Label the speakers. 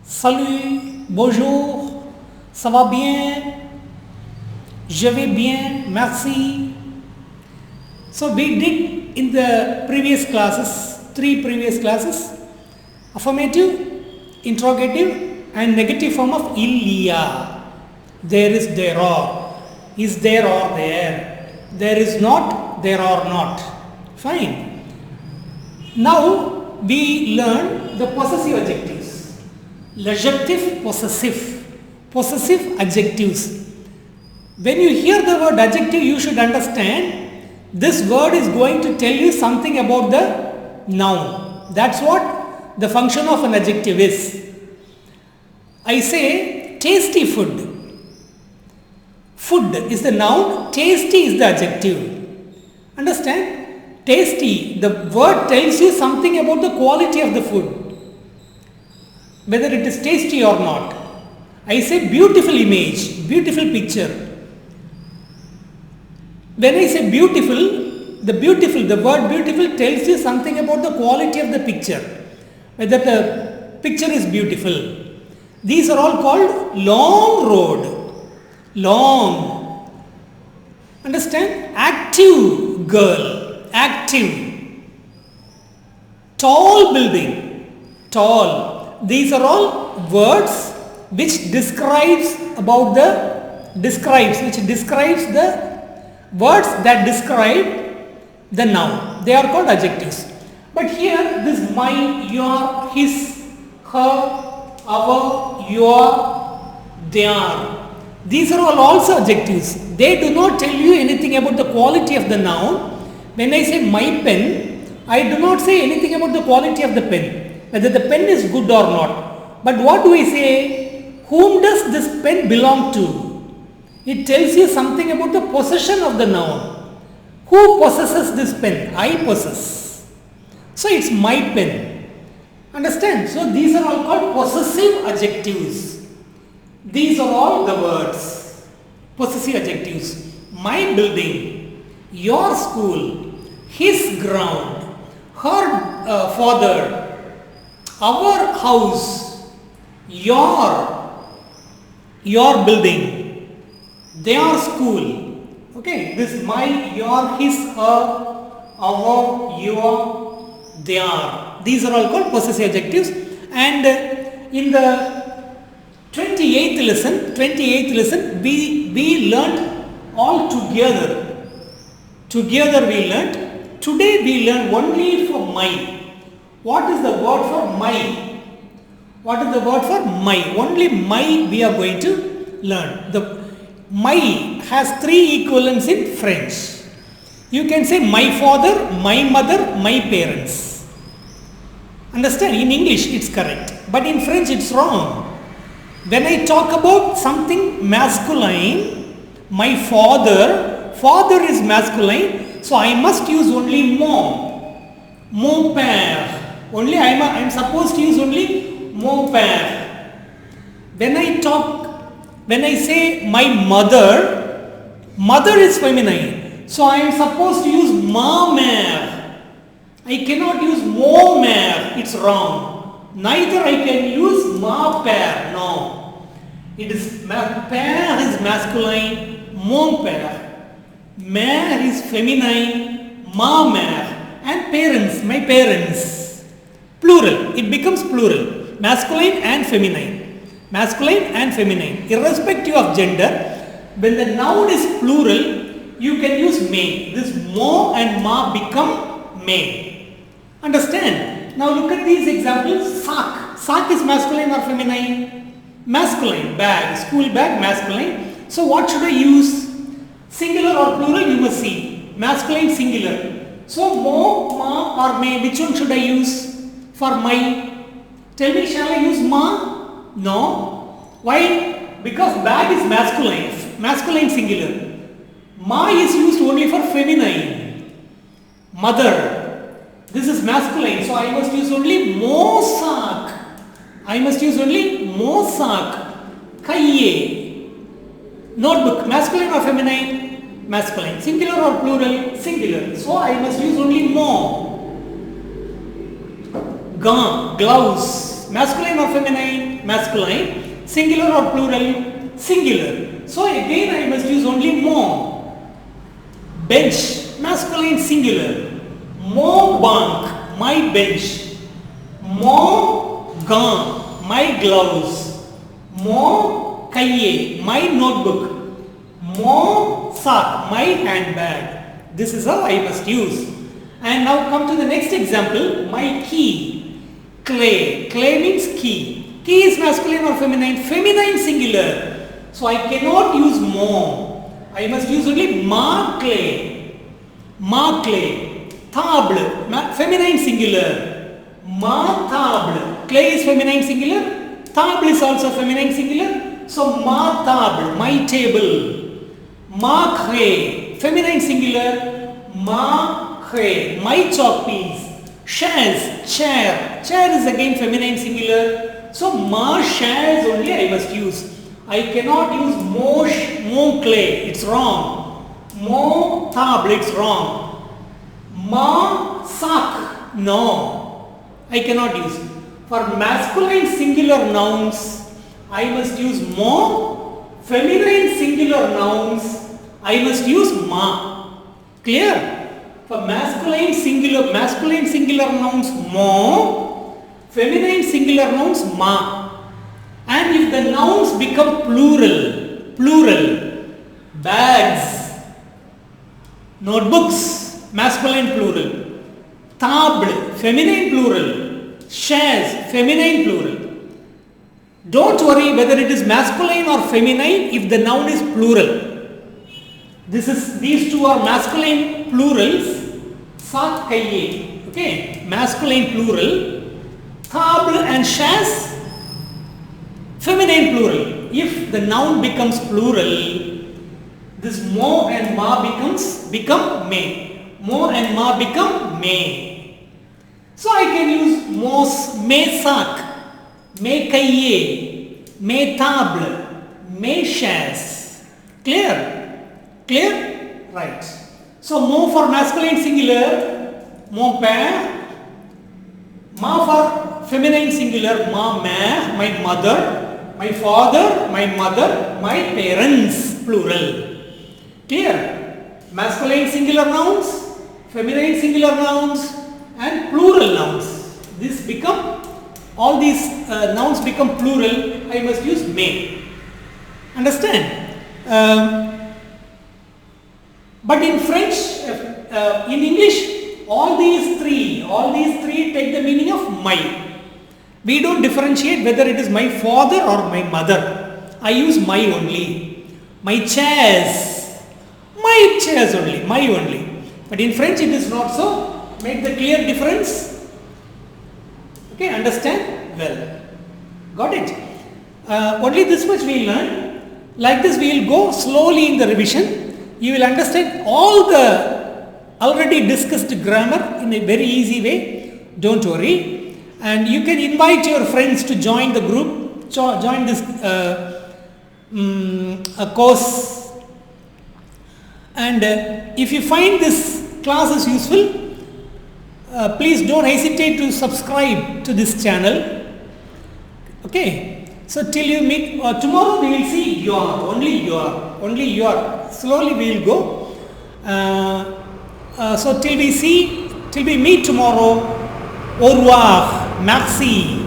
Speaker 1: Salut, bonjour, ça va bien? Je vais bien, merci. So we did in the previous classes, 3 previous classes, affirmative, interrogative and negative form of illia. There is, there are, is there or there is not, there are not. Fine. Now we learn the possessive adjectives. L'adjective possessive. Possessive adjectives. When you hear the word adjective, you should understand this word is going to tell you something about the noun. That's what the function of an adjective is. I say tasty food. Food is the noun, tasty is the adjective. Understand? Tasty, the word tells you something about the quality of the food, whether it is tasty or not. I say beautiful image, beautiful picture. When I say beautiful, the word beautiful tells you something about the quality of the picture, whether the picture is beautiful. These are all called long road. Long. Understand? Active girl. Active. Tall building. Tall. These are all words which describes the words that describe the noun. They are called adjectives. But here this my, your, his, her, our, your, their. These are all also adjectives. They do not tell you anything about the quality of the noun. When I say my pen, I do not say anything about the quality of the pen, whether the pen is good or not. But what do I say? Whom does this pen belong to? It tells you something about the possession of the noun. Who possesses this pen? I possess. So it's my pen. Understand? So these are all called possessive adjectives. These are all the words. Possessive adjectives. My building, your school, his ground, her father, our house, your building, their school. Okay, this my, your, his, her, our, your, their. These are all called possessive adjectives. And in the 28th lesson, we learnt all together. Together we learnt. Today we learn only for my. What is the word for my? What is the word for my? Only my we are going to learn. The my has 3 equivalents in French. You can say my father, my mother, my parents. Understand? In English it's correct, but in French it's wrong. When I talk about something masculine, my father is masculine, so I must use only mon père. Only I am supposed to use only mon père. When I say my mother is feminine, so I am supposed to use ma mère. I cannot use mon mère, it's wrong. Neither I can use ma père, no. It is père is masculine, mon père. Mère is feminine, ma mère. And parents, my parents. Plural, it becomes plural. Masculine and feminine. Masculine and feminine. Irrespective of gender, when the noun is plural, you can use me. This mo and ma become me. Understand? Now look at these examples. Sack. Sack is masculine or feminine? Masculine. Bag. School bag, masculine. So what should I use? Singular or plural? You must see. Masculine, singular. So mo, ma or me, which one should I use for my? Tell me, shall I use ma? No. Why? Because bag is masculine. Masculine, singular. Ma is used only for feminine. Mother. This is masculine, so I must use only mo saak. I must use only mo saak. Kaiye. Notebook, masculine or feminine? Masculine. Singular or plural? Singular. So I must use only mo. Gant, gloves. masculine or feminine? Masculine. Singular or plural? Singular. So again I must use only more. Bench, masculine, singular. More bunk, my bench. More gum, my gloves. More cahier, my notebook. More sock, my handbag. This is how I must use. And now come to the next example. My key. Clay. Clay means key. Key is masculine or feminine? Feminine, singular. So I cannot use more. I must use only ma clay. Ma clay. Table. Feminine, singular. Ma table. Clay is feminine, singular. Table is also feminine, singular. So ma table. My table. Ma cray. Feminine, singular. Ma my chalk piece. Chairs, chair. Chair is again feminine, singular. So ma chairs only I must use. I cannot use more clay. It's wrong. More table. It's wrong. Ma sac. No. I cannot use. For masculine singular nouns, I must use more. Feminine singular nouns, I must use ma. Clear? For masculine singular nouns mo, feminine singular nouns ma. And if the nouns become plural, bags, notebooks, masculine plural, table, feminine plural, chairs, feminine plural. Don't worry whether it is masculine or feminine if the noun is plural. These two are masculine plurals. Saat kaiye. Okay, masculine plural. Table and chairs, feminine plural. If the noun becomes plural, this mo and ma become me. Mo and ma become me. So I can use me sac, me kaiye, me table, me chairs. Clear? Right. So mo for masculine singular, mon père. Ma for feminine singular, ma mère, my mother. My father, my mother, my parents, plural. Clear? Masculine singular nouns, feminine singular nouns, and plural nouns. All these nouns become plural. I must use may. Understand? But in French, in English, all these three take the meaning of my. We don't differentiate whether it is my father or my mother. I use my only. My chairs only, my only. But in French it is not so. Make the clear difference. Okay, understand? Well, got it? Only this much we will learn. Like this we will go slowly in the revision. You will understand all the already discussed grammar in a very easy way. Don't worry. And you can invite your friends to join the group, join this course. And if you find this class is useful, please don't hesitate to subscribe to this channel. Okay. So till you meet tomorrow, we will see only your. Slowly we will go. So till we meet tomorrow. Au revoir. Merci.